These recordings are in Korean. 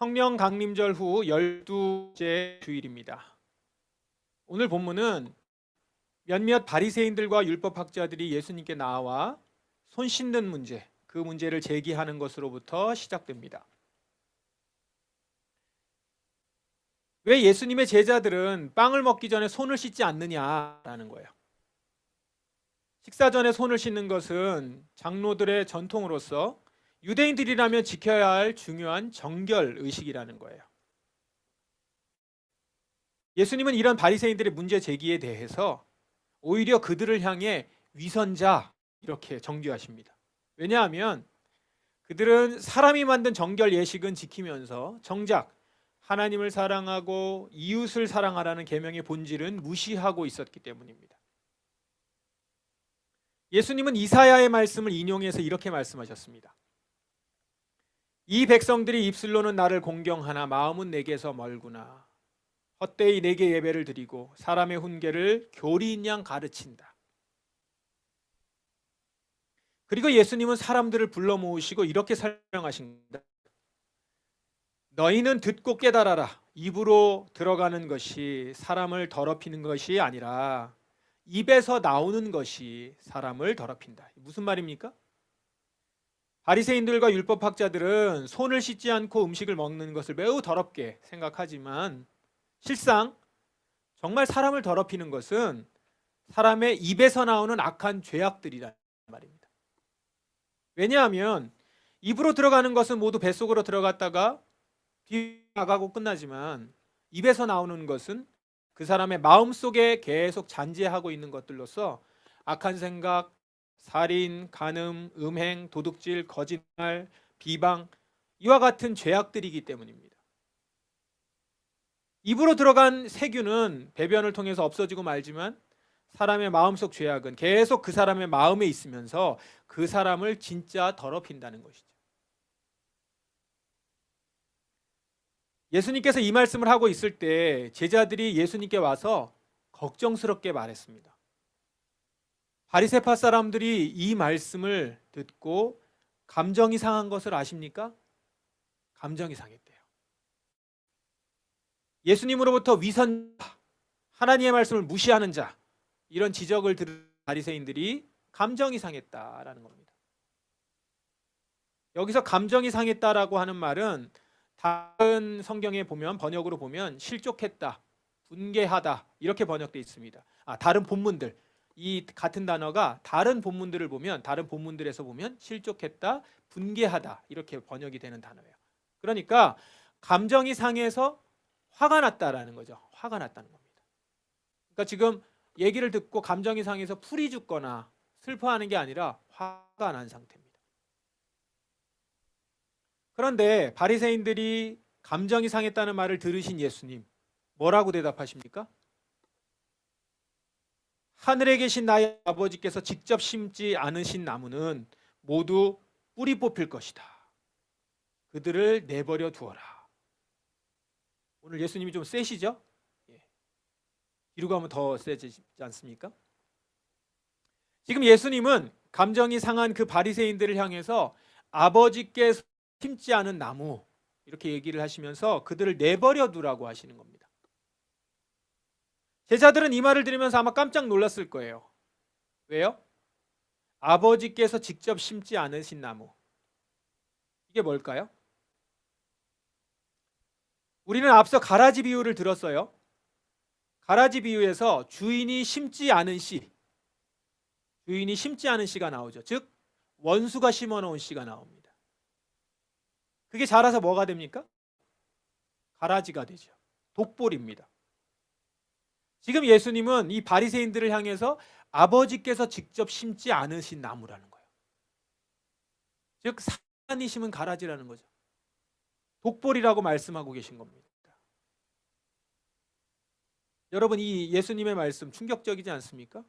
성령 강림절 후 12째 주일입니다. 오늘 본문은 몇몇 바리새인들과 율법학자들이 예수님께 나와 손 씻는 문제, 그 문제를 제기하는 것으로부터 시작됩니다. 왜 예수님의 제자들은 빵을 먹기 전에 손을 씻지 않느냐라는 거예요. 식사 전에 손을 씻는 것은 장로들의 전통으로서 유대인들이라면 지켜야 할 중요한 정결 의식이라는 거예요. 예수님은 이런 바리새인들의 문제 제기에 대해서 오히려 그들을 향해 위선자 이렇게 정죄하십니다. 왜냐하면 그들은 사람이 만든 정결 예식은 지키면서 정작 하나님을 사랑하고 이웃을 사랑하라는 계명의 본질은 무시하고 있었기 때문입니다. 예수님은 이사야의 말씀을 인용해서 이렇게 말씀하셨습니다. 이 백성들이 입술로는 나를 공경하나 마음은 내게서 멀구나. 헛되이 내게 예배를 드리고 사람의 훈계를 교리인 양 가르친다. 그리고 예수님은 사람들을 불러 모으시고 이렇게 설명하십니다. 너희는 듣고 깨달아라. 입으로 들어가는 것이 사람을 더럽히는 것이 아니라 입에서 나오는 것이 사람을 더럽힌다. 무슨 말입니까? 바리새인들과 율법학자들은 손을 씻지 않고 음식을 먹는 것을 매우 더럽게 생각하지만 실상 정말 사람을 더럽히는 것은 사람의 입에서 나오는 악한 죄악들이란 말입니다. 왜냐하면 입으로 들어가는 것은 모두 뱃속으로 들어갔다가 뒤 나가고 끝나지만 입에서 나오는 것은 그 사람의 마음속에 계속 잔재하고 있는 것들로서 악한 생각, 살인, 간음, 음행, 도둑질, 거짓말, 비방 이와 같은 죄악들이기 때문입니다. 입으로 들어간 세균은 배변을 통해서 없어지고 말지만 사람의 마음속 죄악은 계속 그 사람의 마음에 있으면서 그 사람을 진짜 더럽힌다는 것이죠. 예수님께서 이 말씀을 하고 있을 때 제자들이 예수님께 와서 걱정스럽게 말했습니다. 바리새파 사람들이 이 말씀을 듣고 감정이 상한 것을 아십니까? 감정이 상했대요. 예수님으로부터 위선, 하나님의 말씀을 무시하는 자, 이런 지적을 들은 바리새인들이 감정이 상했다라는 겁니다. 여기서 감정이 상했다라고 하는 말은 다른 성경에 보면 번역으로 보면 실족했다, 분개하다 이렇게 번역되어 있습니다. 다른 본문들 이 같은 단어가 다른 본문들을 보면 다른 본문들에서 보면 실족했다, 분개하다 이렇게 번역이 되는 단어예요. 그러니까 감정이 상해서 화가 났다라는 거죠. 화가 났다는 겁니다. 그러니까 지금 얘기를 듣고 감정이 상해서 풀이 죽거나 슬퍼하는 게 아니라 화가 난 상태입니다. 그런데 바리새인들이 감정이 상했다는 말을 들으신 예수님 뭐라고 대답하십니까? 하늘에 계신 나의 아버지께서 직접 심지 않으신 나무는 모두 뿌리 뽑힐 것이다. 그들을 내버려 두어라. 오늘 예수님이 좀 세시죠? 뒤로 가면 더 세지지 않습니까? 지금 예수님은 감정이 상한 그 바리새인들을 향해서 아버지께서 심지 않은 나무 이렇게 얘기를 하시면서 그들을 내버려 두라고 하시는 겁니다. 제자들은 이 말을 들으면서 아마 깜짝 놀랐을 거예요. 왜요? 아버지께서 직접 심지 않으신 나무. 이게 뭘까요? 우리는 앞서 가라지 비유를 들었어요. 가라지 비유에서 주인이 심지 않은 씨가 나오죠. 즉 원수가 심어놓은 씨가 나옵니다. 그게 자라서 뭐가 됩니까? 가라지가 되죠. 독보리입니다. 지금 예수님은 이 바리새인들을 향해서 아버지께서 직접 심지 않으신 나무라는 거예요. 즉 사탄이 심은 가라지라는 거죠. 독보리라고 말씀하고 계신 겁니다. 여러분 이 예수님의 말씀 충격적이지 않습니까?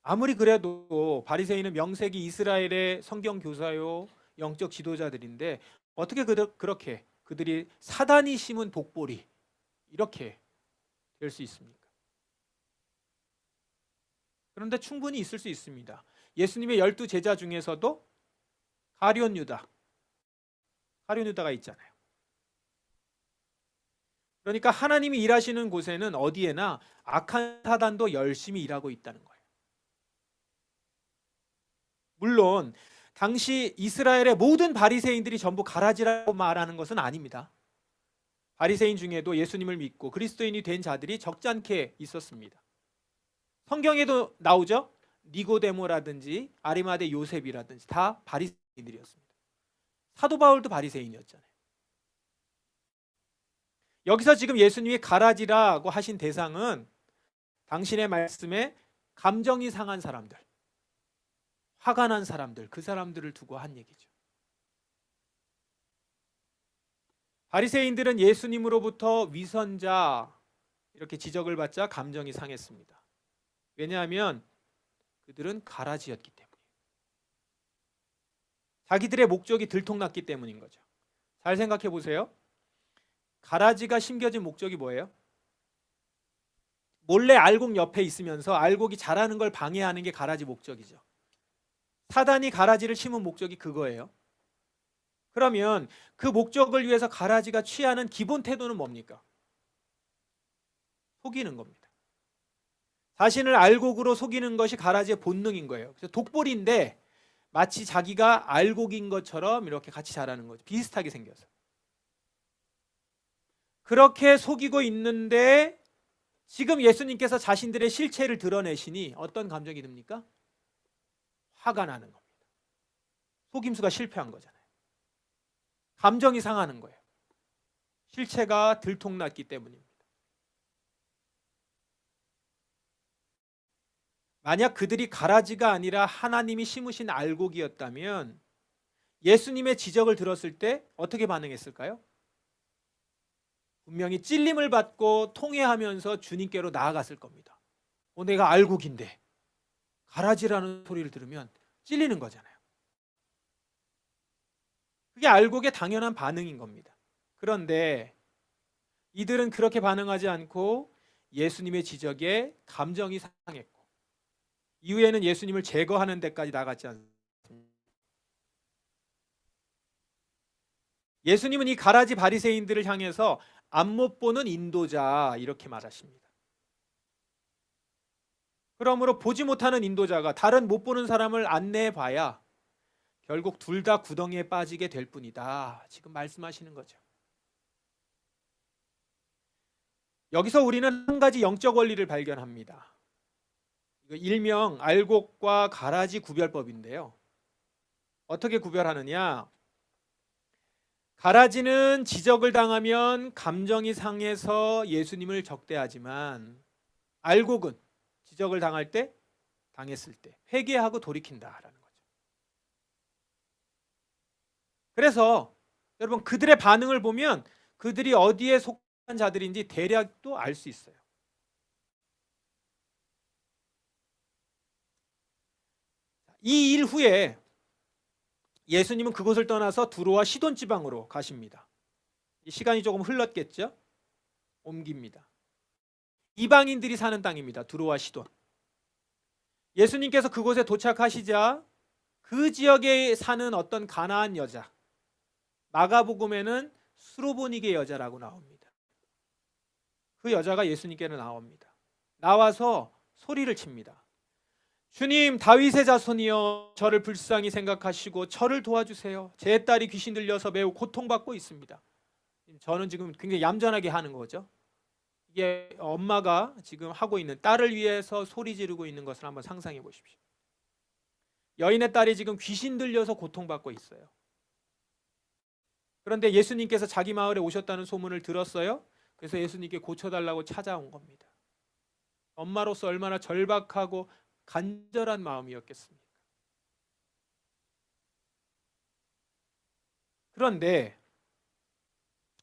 아무리 그래도 바리새인은 명색이 이스라엘의 성경 교사요 영적 지도자들인데 어떻게 그렇게 그들이 사단이 심은 독보리 이렇게 될 수 있습니까? 그런데 충분히 있을 수 있습니다. 예수님의 12 제자 중에서도 가룟 유다가 있잖아요. 그러니까 하나님이 일하시는 곳에는 어디에나 악한 사단도 열심히 일하고 있다는 거예요. 물론 당시 이스라엘의 모든 바리새인들이 전부 가라지라고 말하는 것은 아닙니다. 바리새인 중에도 예수님을 믿고 그리스도인이 된 자들이 적잖게 있었습니다. 성경에도 나오죠. 니고데모라든지 아리마대 요셉이라든지 다 바리새인들이었습니다. 사도 바울도 바리새인이었잖아요. 여기서 지금 예수님이 가라지라고 하신 대상은 당신의 말씀에 감정이 상한 사람들, 화가 난 사람들, 그 사람들을 두고 한 얘기죠. 바리새인들은 예수님으로부터 위선자 이렇게 지적을 받자 감정이 상했습니다. 왜냐하면 그들은 가라지였기 때문이에요. 자기들의 목적이 들통났기 때문인 거죠. 잘 생각해 보세요. 가라지가 심겨진 목적이 뭐예요? 몰래 알곡 옆에 있으면서 알곡이 자라는 걸 방해하는 게 가라지 목적이죠. 사단이 가라지를 심은 목적이 그거예요. 그러면 그 목적을 위해서 가라지가 취하는 기본 태도는 뭡니까? 속이는 겁니다. 자신을 알곡으로 속이는 것이 가라지의 본능인 거예요. 그래서 독볼인데 마치 자기가 알곡인 것처럼 이렇게 같이 자라는 거죠. 비슷하게 생겨서. 그렇게 속이고 있는데 지금 예수님께서 자신들의 실체를 드러내시니 어떤 감정이 듭니까? 화가 나는 겁니다. 속임수가 실패한 거잖아요. 감정이 상하는 거예요. 실체가 들통났기 때문입니다. 만약 그들이 가라지가 아니라 하나님이 심으신 알곡이었다면 예수님의 지적을 들었을 때 어떻게 반응했을까요? 분명히 찔림을 받고 통회하면서 주님께로 나아갔을 겁니다. 내가 알곡인데 가라지라는 소리를 들으면 찔리는 거잖아요. 그게 알곡의 당연한 반응인 겁니다. 그런데 이들은 그렇게 반응하지 않고 예수님의 지적에 감정이 상했고 이후에는 예수님을 제거하는 데까지 나갔지 않습니까? 예수님은 이 가라지 바리새인들을 향해서 앞못 보는 인도자 이렇게 말하십니다. 그러므로 보지 못하는 인도자가 다른 못 보는 사람을 안내해 봐야 결국 둘 다 구덩이에 빠지게 될 뿐이다. 지금 말씀하시는 거죠. 여기서 우리는 한 가지 영적 원리를 발견합니다. 일명 알곡과 가라지 구별법인데요. 어떻게 구별하느냐? 가라지는 지적을 당하면 감정이 상해서 예수님을 적대하지만 알곡은 지적을 당했을 때 회개하고 돌이킨다라는 거죠. 그래서 여러분 그들의 반응을 보면 그들이 어디에 속한 자들인지 대략도 알 수 있어요. 이 일 후에 예수님은 그곳을 떠나서 두로와 시돈 지방으로 가십니다. 시간이 조금 흘렀겠죠? 옮깁니다. 이방인들이 사는 땅입니다. 두로와 시돈. 예수님께서 그곳에 도착하시자 그 지역에 사는 어떤 가나안 여자, 마가복음에는 수로보니게 여자라고 나옵니다. 그 여자가 예수님께로 나옵니다. 나와서 소리를 칩니다. 주님, 다윗의 자손이여, 저를 불쌍히 생각하시고 저를 도와주세요. 제 딸이 귀신 들려서 매우 고통받고 있습니다. 저는 지금 굉장히 얌전하게 하는 거죠. 이게 엄마가 지금 하고 있는, 딸을 위해서 소리 지르고 있는 것을 한번 상상해 보십시오. 여인의 딸이 지금 귀신 들려서 고통받고 있어요. 그런데 예수님께서 자기 마을에 오셨다는 소문을 들었어요. 그래서 예수님께 고쳐달라고 찾아온 겁니다. 엄마로서 얼마나 절박하고 간절한 마음이었겠습니까? 그런데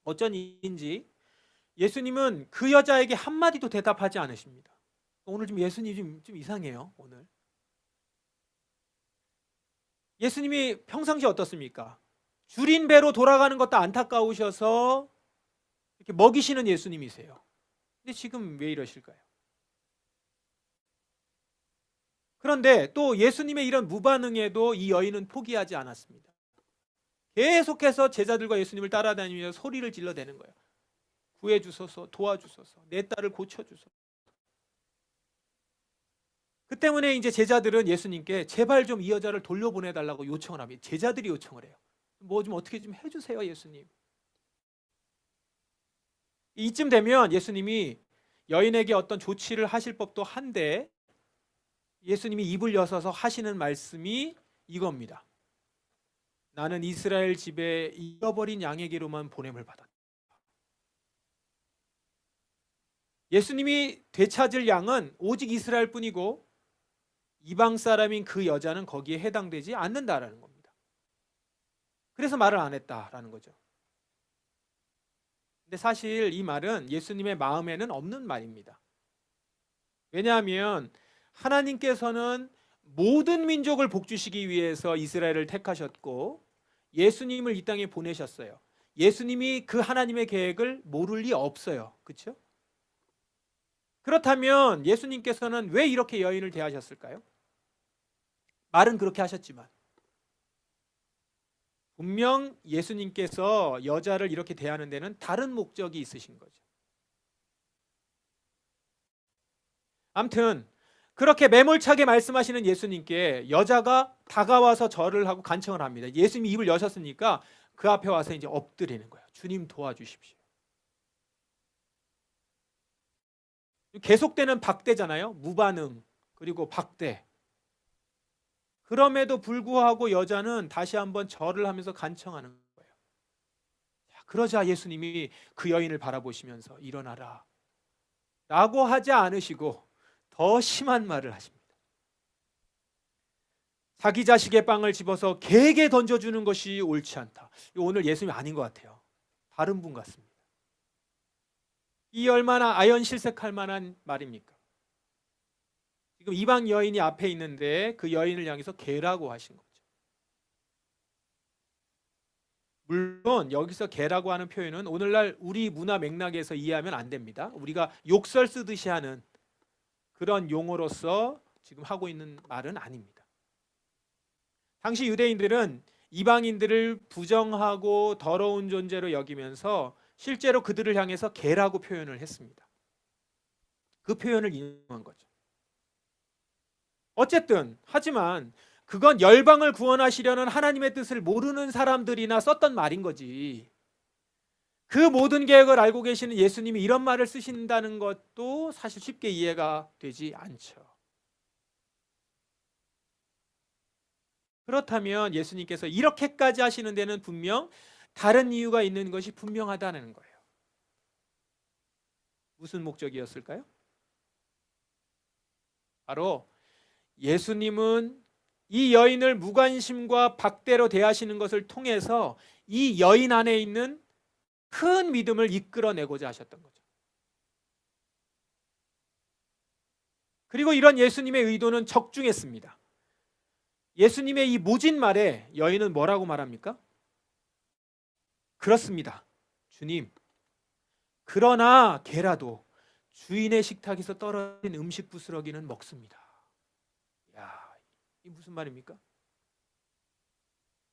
어쩐 일인지 예수님은 그 여자에게 한마디도 대답하지 않으십니다. 오늘 좀 예수님이 좀 이상해요. 오늘 예수님이 평상시 어떻습니까? 줄인 배로 돌아가는 것도 안타까우셔서 이렇게 먹이시는 예수님이세요. 근데 지금 왜 이러실까요? 그런데 또 예수님의 이런 무반응에도 이 여인은 포기하지 않았습니다. 계속해서 제자들과 예수님을 따라다니며 소리를 질러대는 거예요. 구해주소서, 도와주소서, 내 딸을 고쳐주소서. 그 때문에 이제 제자들은 예수님께 제발 좀 이 여자를 돌려보내달라고 요청을 합니다. 제자들이 요청을 해요. 뭐 좀 어떻게 좀 해주세요, 예수님. 이쯤 되면 예수님이 여인에게 어떤 조치를 하실 법도 한데 예수님이 입을 여서서 하시는 말씀이 이겁니다. 나는 이스라엘 집에 잃어버린 양에게로만 보냄을 받았다. 예수님이 되찾을 양은 오직 이스라엘 뿐이고 이방 사람인 그 여자는 거기에 해당되지 않는다라는 겁니다. 그래서 말을 안 했다라는 거죠. 근데 사실 이 말은 예수님의 마음에는 없는 말입니다. 왜냐하면 하나님께서는 모든 민족을 복주시기 위해서 이스라엘을 택하셨고 예수님을 이 땅에 보내셨어요. 예수님이 그 하나님의 계획을 모를 리 없어요. 그렇죠? 그렇다면 예수님께서는 왜 이렇게 여인을 대하셨을까요? 말은 그렇게 하셨지만 분명 예수님께서 여자를 이렇게 대하는 데는 다른 목적이 있으신 거죠. 아무튼 그렇게 매몰차게 말씀하시는 예수님께 여자가 다가와서 절을 하고 간청을 합니다. 예수님이 입을 여셨으니까 그 앞에 와서 이제 엎드리는 거예요. 주님 도와주십시오. 계속되는 박대잖아요. 무반응 그리고 박대. 그럼에도 불구하고 여자는 다시 한번 절을 하면서 간청하는 거예요. 그러자 예수님이 그 여인을 바라보시면서 일어나라 라고 하지 않으시고 더 심한 말을 하십니다. 자기 자식의 빵을 집어서 개에게 던져주는 것이 옳지 않다. 오늘 예수님이 아닌 것 같아요. 다른 분 같습니다. 이 얼마나 아연실색할 만한 말입니까? 지금 이방 여인이 앞에 있는데 그 여인을 향해서 개라고 하신 거죠. 물론 여기서 개라고 하는 표현은 오늘날 우리 문화 맥락에서 이해하면 안 됩니다. 우리가 욕설 쓰듯이 하는 그런 용어로서 지금 하고 있는 말은 아닙니다. 당시 유대인들은 이방인들을 부정하고 더러운 존재로 여기면서 실제로 그들을 향해서 개라고 표현을 했습니다. 그 표현을 인용한 거죠. 어쨌든 하지만 그건 열방을 구원하시려는 하나님의 뜻을 모르는 사람들이나 썼던 말인 거지. 그 모든 계획을 알고 계시는 예수님이 이런 말을 쓰신다는 것도 사실 쉽게 이해가 되지 않죠. 그렇다면 예수님께서 이렇게까지 하시는 데는 분명 다른 이유가 있는 것이 분명하다는 거예요. 무슨 목적이었을까요? 바로 예수님은 이 여인을 무관심과 박대로 대하시는 것을 통해서 이 여인 안에 있는 큰 믿음을 이끌어내고자 하셨던 거죠. 그리고 이런 예수님의 의도는 적중했습니다. 예수님의 이 모진 말에 여인은 뭐라고 말합니까? 그렇습니다. 주님. 그러나 개라도 주인의 식탁에서 떨어진 음식 부스러기는 먹습니다. 야, 이 무슨 말입니까?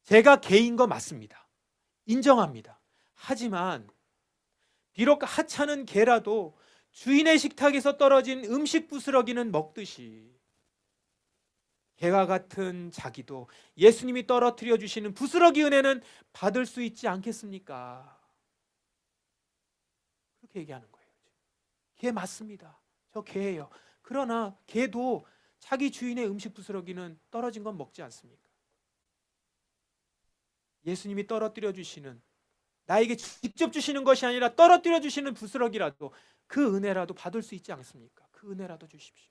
제가 개인 거 맞습니다. 인정합니다. 하지만 비록 하찮은 개라도 주인의 식탁에서 떨어진 음식 부스러기는 먹듯이 개와 같은 자기도 예수님이 떨어뜨려 주시는 부스러기 은혜는 받을 수 있지 않겠습니까? 그렇게 얘기하는 거예요. 개 맞습니다. 저 개예요. 그러나 개도 자기 주인의 음식 부스러기는 떨어진 건 먹지 않습니까? 예수님이 떨어뜨려 주시는, 나에게 직접 주시는 것이 아니라 떨어뜨려 주시는 부스러기라도 그 은혜라도 받을 수 있지 않습니까? 그 은혜라도 주십시오.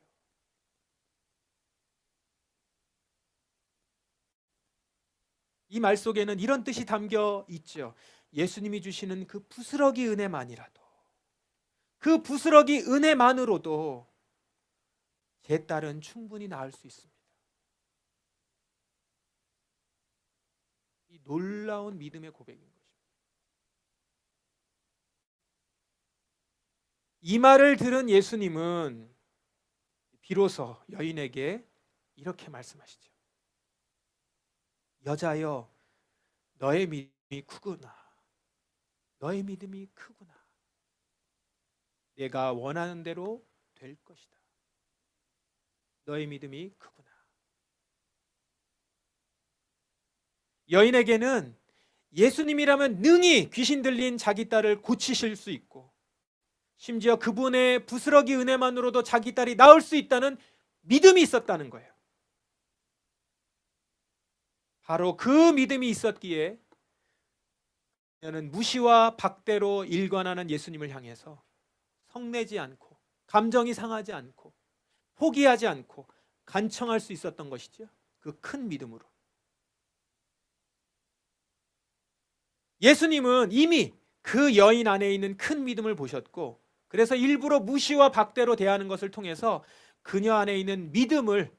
이 말 속에는 이런 뜻이 담겨 있죠. 예수님이 주시는 그 부스러기 은혜만이라도, 그 부스러기 은혜만으로도 제 딸은 충분히 나을 수 있습니다. 이 놀라운 믿음의 고백인 것입니다. 이 말을 들은 예수님은 비로소 여인에게 이렇게 말씀하시죠. 여자여, 너의 믿음이 크구나. 너의 믿음이 크구나. 내가 원하는 대로 될 것이다. 너의 믿음이 크구나. 여인에게는 예수님이라면 능히 귀신 들린 자기 딸을 고치실 수 있고, 심지어 그분의 부스러기 은혜만으로도 자기 딸이 나을 수 있다는 믿음이 있었다는 거예요. 바로 그 믿음이 있었기에 그녀는 무시와 박대로 일관하는 예수님을 향해서 성내지 않고, 감정이 상하지 않고, 포기하지 않고 간청할 수 있었던 것이죠. 그 큰 믿음으로. 예수님은 이미 그 여인 안에 있는 큰 믿음을 보셨고, 그래서 일부러 무시와 박대로 대하는 것을 통해서 그녀 안에 있는 믿음을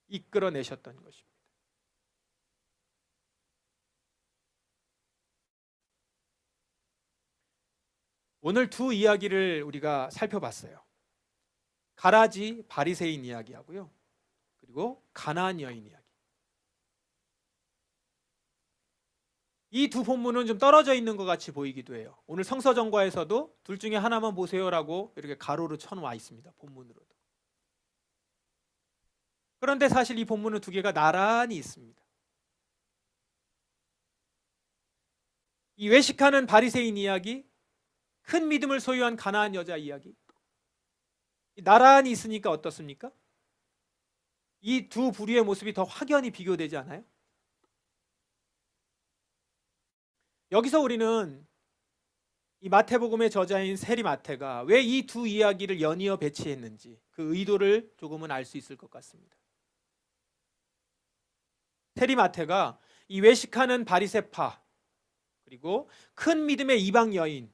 이끌어내셨던 것입니다. 오늘 두 이야기를 우리가 살펴봤어요. 가라지 바리새인 이야기하고요, 그리고 가나안 여인 이야기. 이 두 본문은 좀 떨어져 있는 것 같이 보이기도 해요. 오늘 성서정과에서도 둘 중에 하나만 보세요라고 이렇게 가로로 쳐놓아 있습니다. 본문으로도. 그런데 사실 이 본문은 두 개가 나란히 있습니다. 이 외식하는 바리새인 이야기, 큰 믿음을 소유한 가나안 여자 이야기, 나란히 있으니까 어떻습니까? 이 두 부류의 모습이 더 확연히 비교되지 않아요? 여기서 우리는 이 마태복음의 저자인 세리 마태가 왜 이 두 이야기를 연이어 배치했는지 그 의도를 조금은 알 수 있을 것 같습니다. 세리 마태가 이 외식하는 바리새파 그리고 큰 믿음의 이방 여인,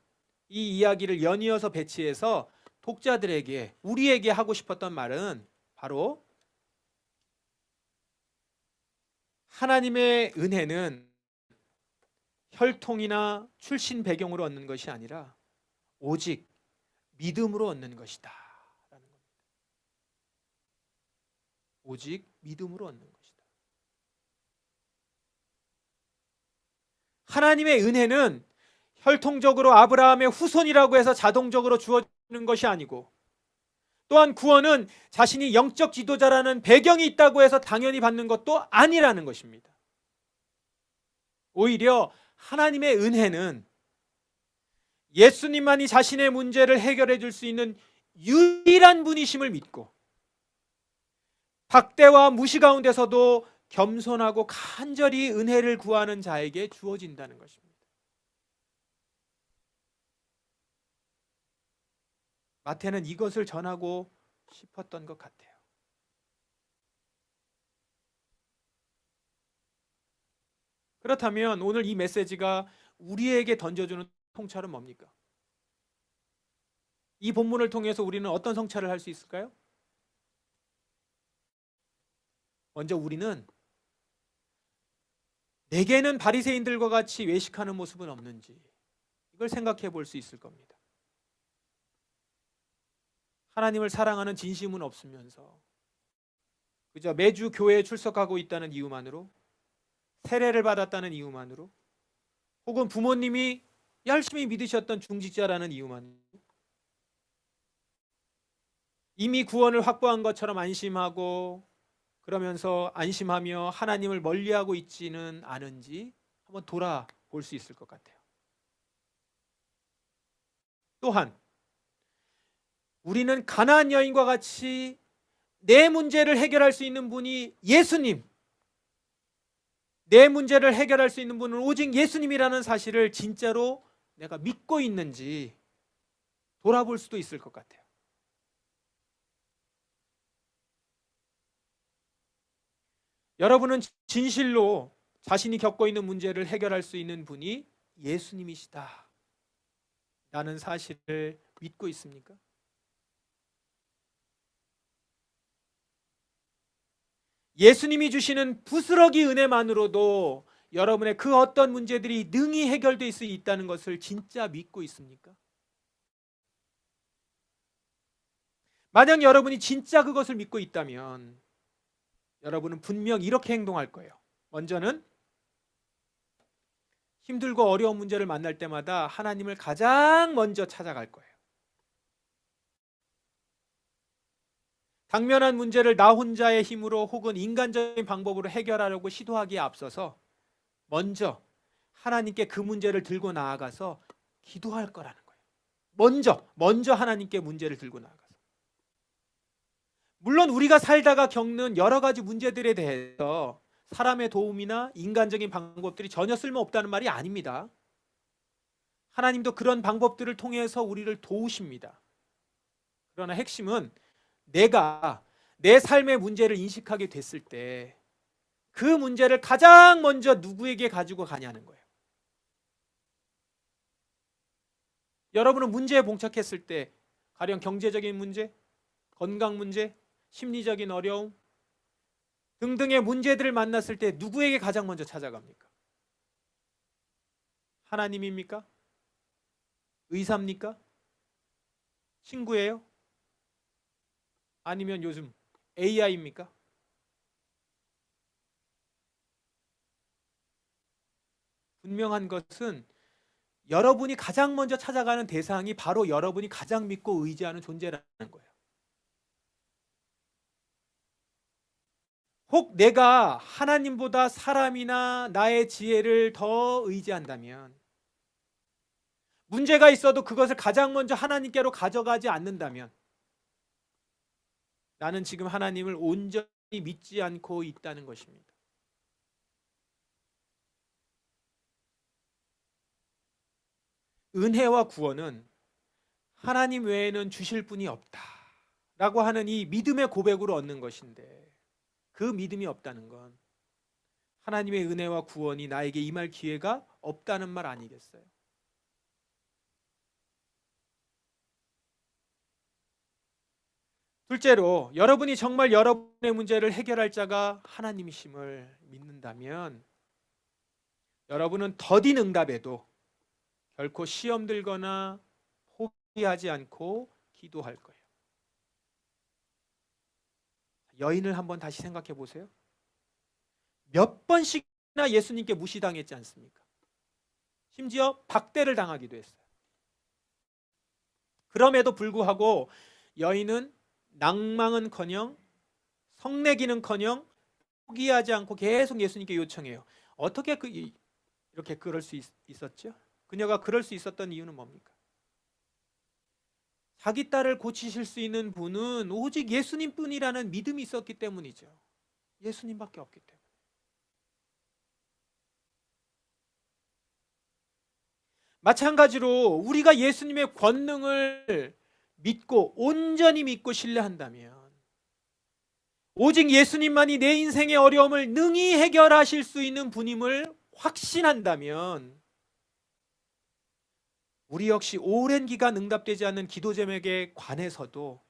이 이야기를 연이어서 배치해서 독자들에게, 우리에게 하고 싶었던 말은 바로 하나님의 은혜는 혈통이나 출신 배경으로 얻는 것이 아니라 오직 믿음으로 얻는 것이다 라는 겁니다. 오직 믿음으로 얻는 것이다. 하나님의 은혜는 혈통적으로 아브라함의 후손이라고 해서 자동적으로 주어지는 것이 아니고, 또한 구원은 자신이 영적 지도자라는 배경이 있다고 해서 당연히 받는 것도 아니라는 것입니다. 오히려 하나님의 은혜는 예수님만이 자신의 문제를 해결해 줄 수 있는 유일한 분이심을 믿고, 박대와 무시 가운데서도 겸손하고 간절히 은혜를 구하는 자에게 주어진다는 것입니다. 마태는 이것을 전하고 싶었던 것 같아요. 그렇다면 오늘 이 메시지가 우리에게 던져주는 통찰은 뭡니까? 이 본문을 통해서 우리는 어떤 성찰을 할 수 있을까요? 먼저 우리는 내게는 바리새인들과 같이 외식하는 모습은 없는지 이걸 생각해 볼 수 있을 겁니다. 하나님을 사랑하는 진심은 없으면서 그저 매주 교회에 출석하고 있다는 이유만으로, 세례를 받았다는 이유만으로, 혹은 부모님이 열심히 믿으셨던 중직자라는 이유만으로 이미 구원을 확보한 것처럼 안심하고, 그러면서 안심하며 하나님을 멀리하고 있지는 않은지 한번 돌아볼 수 있을 것 같아요. 또한 우리는 가나안 여인과 같이 내 문제를 해결할 수 있는 분이 예수님, 내 문제를 해결할 수 있는 분은 오직 예수님이라는 사실을 진짜로 내가 믿고 있는지 돌아볼 수도 있을 것 같아요. 여러분은 진실로 자신이 겪고 있는 문제를 해결할 수 있는 분이 예수님이시다 라는 사실을 믿고 있습니까? 예수님이 주시는 부스러기 은혜만으로도 여러분의 그 어떤 문제들이 능히 해결될 수 있다는 것을 진짜 믿고 있습니까? 만약 여러분이 진짜 그것을 믿고 있다면 여러분은 분명 이렇게 행동할 거예요. 먼저는 힘들고 어려운 문제를 만날 때마다 하나님을 가장 먼저 찾아갈 거예요. 당면한 문제를 나 혼자의 힘으로 혹은 인간적인 방법으로 해결하려고 시도하기에 앞서서 먼저 하나님께 그 문제를 들고 나아가서 기도할 거라는 거예요. 먼저 하나님께 문제를 들고 나아가서. 물론 우리가 살다가 겪는 여러 가지 문제들에 대해서 사람의 도움이나 인간적인 방법들이 전혀 쓸모없다는 말이 아닙니다. 하나님도 그런 방법들을 통해서 우리를 도우십니다. 그러나 핵심은 내가 내 삶의 문제를 인식하게 됐을 때 그 문제를 가장 먼저 누구에게 가지고 가냐는 거예요. 여러분은 문제에 봉착했을 때 가령 경제적인 문제, 건강 문제, 심리적인 어려움 등등의 문제들을 만났을 때 누구에게 가장 먼저 찾아갑니까? 하나님입니까? 의사입니까? 친구예요? 아니면 요즘 AI입니까? 분명한 것은 여러분이 가장 먼저 찾아가는 대상이 바로 여러분이 가장 믿고 의지하는 존재라는 거예요. 혹 내가 하나님보다 사람이나 나의 지혜를 더 의지한다면, 문제가 있어도 그것을 가장 먼저 하나님께로 가져가지 않는다면 나는 지금 하나님을 온전히 믿지 않고 있다는 것입니다. 은혜와 구원은 하나님 외에는 주실 분이 없다라고 하는 이 믿음의 고백으로 얻는 것인데, 그 믿음이 없다는 건 하나님의 은혜와 구원이 나에게 임할 기회가 없다는 말 아니겠어요? 둘째로, 여러분이 정말 여러분의 문제를 해결할 자가 하나님이심을 믿는다면 여러분은 더딘 응답에도 결코 시험 들거나 포기하지 않고 기도할 거예요. 여인을 한번 다시 생각해 보세요. 몇 번씩이나 예수님께 무시당했지 않습니까? 심지어 박대를 당하기도 했어요. 그럼에도 불구하고 여인은 낭망은커녕 성내기는커녕 포기하지 않고 계속 예수님께 요청해요. 어떻게 이렇게 그럴 수 있었죠? 그녀가 그럴 수 있었던 이유는 뭡니까? 자기 딸을 고치실 수 있는 분은 오직 예수님뿐이라는 믿음이 있었기 때문이죠. 예수님밖에 없기 때문에. 마찬가지로 우리가 예수님의 권능을 믿고 온전히 믿고 신뢰한다면, 오직 예수님만이 내 인생의 어려움을 능히 해결하실 수 있는 분임을 확신한다면 우리 역시 오랜 기간 응답되지 않는 기도 제목에 관해서도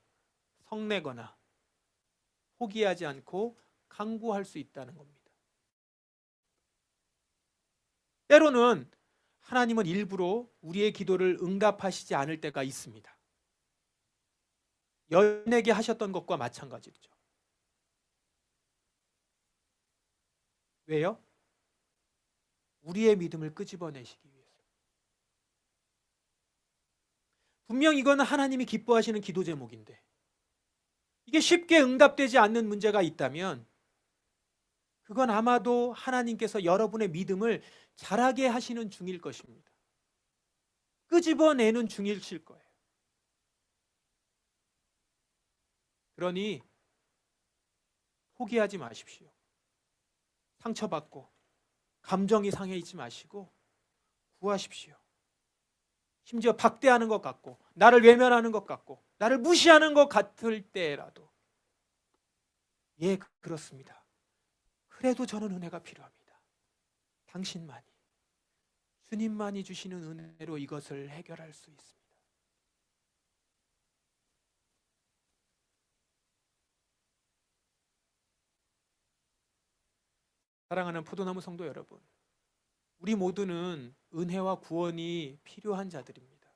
성내거나 포기하지 않고 강구할 수 있다는 겁니다. 때로는 하나님은 일부러 우리의 기도를 응답하시지 않을 때가 있습니다. 여인에게 하셨던 것과 마찬가지죠. 왜요? 우리의 믿음을 끄집어내시기 위해서. 분명 이거는 하나님이 기뻐하시는 기도 제목인데, 이게 쉽게 응답되지 않는 문제가 있다면 그건 아마도 하나님께서 여러분의 믿음을 자라게 하시는 중일 것입니다. 끄집어내는 중이실 거예요. 그러니 포기하지 마십시오. 상처받고 감정이 상해 있지 마시고 구하십시오. 심지어 박대하는 것 같고 나를 외면하는 것 같고 나를 무시하는 것 같을 때라도, 예, 그렇습니다. 그래도 저는 은혜가 필요합니다. 당신만이, 주님만이 주시는 은혜로 이것을 해결할 수 있습니다. 사랑하는 포도나무 성도 여러분, 우리 모두는 은혜와 구원이 필요한 자들입니다.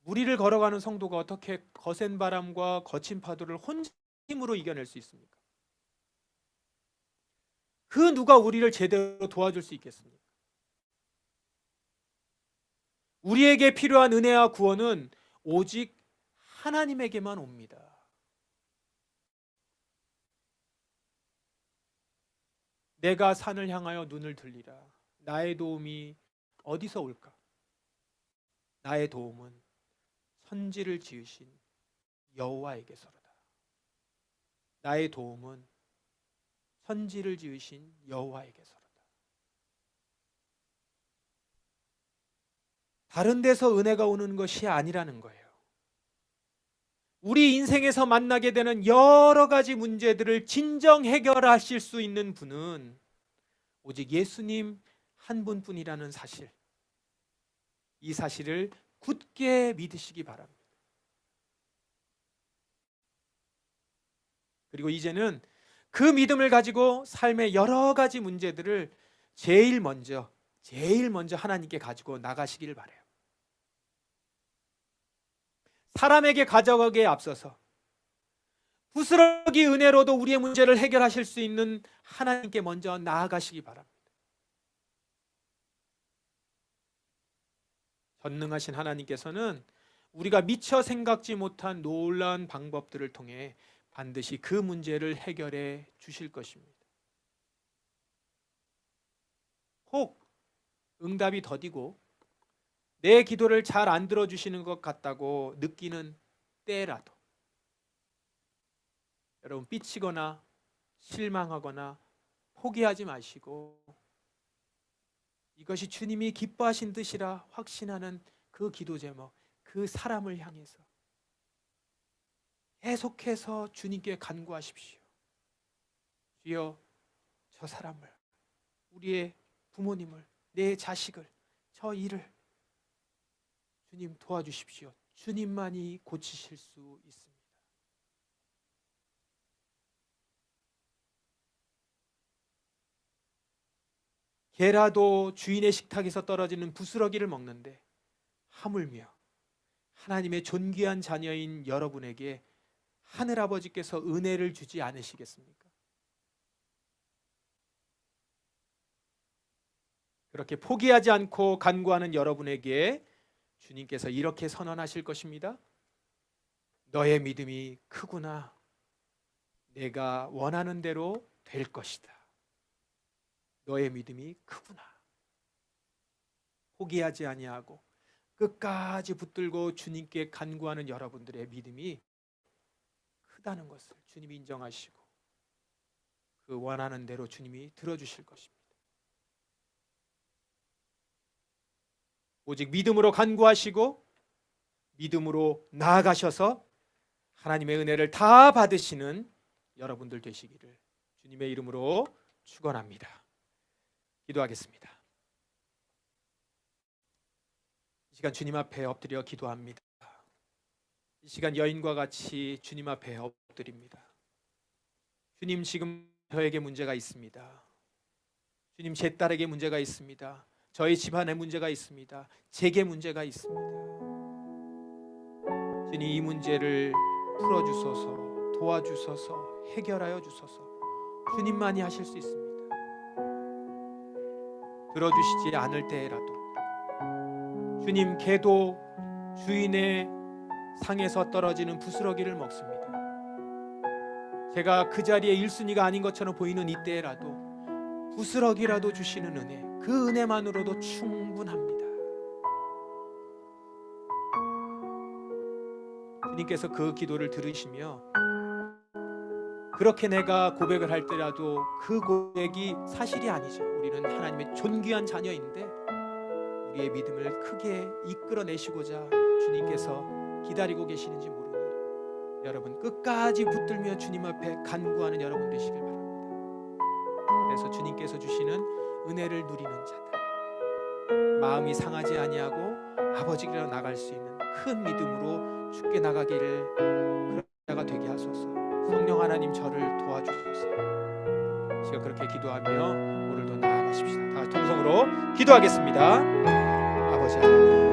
무리를 걸어가는 성도가 어떻게 거센 바람과 거친 파도를 혼자 힘으로 이겨낼 수 있습니까? 그 누가 우리를 제대로 도와줄 수 있겠습니까? 우리에게 필요한 은혜와 구원은 오직 하나님에게만 옵니다. 내가 산을 향하여 눈을 들리라. 나의 도움이 어디서 올까? 나의 도움은 천지를 지으신 여호와에게서로다. 나의 도움은 천지를 지으신 여호와에게서로다. 다른 데서 은혜가 오는 것이 아니라는 거예요. 우리 인생에서 만나게 되는 여러 가지 문제들을 진정 해결하실 수 있는 분은 오직 예수님 한 분뿐이라는 사실, 이 사실을 굳게 믿으시기 바랍니다. 그리고 이제는 그 믿음을 가지고 삶의 여러 가지 문제들을 제일 먼저 하나님께 가지고 나가시길 바라요. 사람에게 가져가기에 앞서서 부스러기 은혜로도 우리의 문제를 해결하실 수 있는 하나님께 먼저 나아가시기 바랍니다. 전능하신 하나님께서는 우리가 미처 생각지 못한 놀라운 방법들을 통해 반드시 그 문제를 해결해 주실 것입니다. 혹 응답이 더디고 내 기도를 잘 안 들어주시는 것 같다고 느끼는 때라도 여러분, 삐치거나 실망하거나 포기하지 마시고 이것이 주님이 기뻐하신 뜻이라 확신하는 그 기도 제목, 그 사람을 향해서 계속해서 주님께 간구하십시오. 주여, 저 사람을, 우리의 부모님을, 내 자식을, 저 일을 주님 도와주십시오. 주님만이 고치실 수 있습니다. 개라도 주인의 식탁에서 떨어지는 부스러기를 먹는데 하물며 하나님의 존귀한 자녀인 여러분에게 하늘아버지께서 은혜를 주지 않으시겠습니까? 그렇게 포기하지 않고 간구하는 여러분에게 주님께서 이렇게 선언하실 것입니다. 너의 믿음이 크구나. 내가 원하는 대로 될 것이다. 너의 믿음이 크구나. 포기하지 아니하고 끝까지 붙들고 주님께 간구하는 여러분들의 믿음이 크다는 것을 주님이 인정하시고 그 원하는 대로 주님이 들어주실 것입니다. 오직 믿음으로 간구하시고 믿음으로 나아가셔서 하나님의 은혜를 다 받으시는 여러분들 되시기를 주님의 이름으로 축원합니다. 기도하겠습니다. 이 시간 주님 앞에 엎드려 기도합니다. 이 시간 여인과 같이 주님 앞에 엎드립니다. 주님, 지금 저에게 문제가 있습니다. 주님, 제 딸에게 문제가 있습니다. 저희 집안에 문제가 있습니다. 제게 문제가 있습니다. 주님, 이 문제를 풀어주소서, 도와주소서, 해결하여 주소서. 주님만이 하실 수 있습니다. 들어주시지 않을 때라도 주님, 개도 주인의 상에서 떨어지는 부스러기를 먹습니다. 제가 그 자리에 1순위가 아닌 것처럼 보이는 이때라도 부스러기라도 주시는 은혜, 그 은혜만으로도 충분합니다. 주님께서 그 기도를 들으시며 그렇게 내가 고백을 할 때라도 그 고백이 사실이 아니죠. 우리는 하나님의 존귀한 자녀인데 우리의 믿음을 크게 이끌어내시고자 주님께서 기다리고 계시는지 모르니 여러분, 끝까지 붙들며 주님 앞에 간구하는 여러분 되시길 바랍니다. 그래서 주님께서 주시는 은혜를 누리는 자들, 마음이 상하지 아니하고 아버지께로 나갈 수 있는 큰 믿음으로 주께 나가기를 그런 자가 되게 하소서. 성령 하나님, 저를 도와주소서. 제가 그렇게 기도하며 오늘도 나아가십시다. 다 같이 통성으로 기도하겠습니다. 아버지 하나님,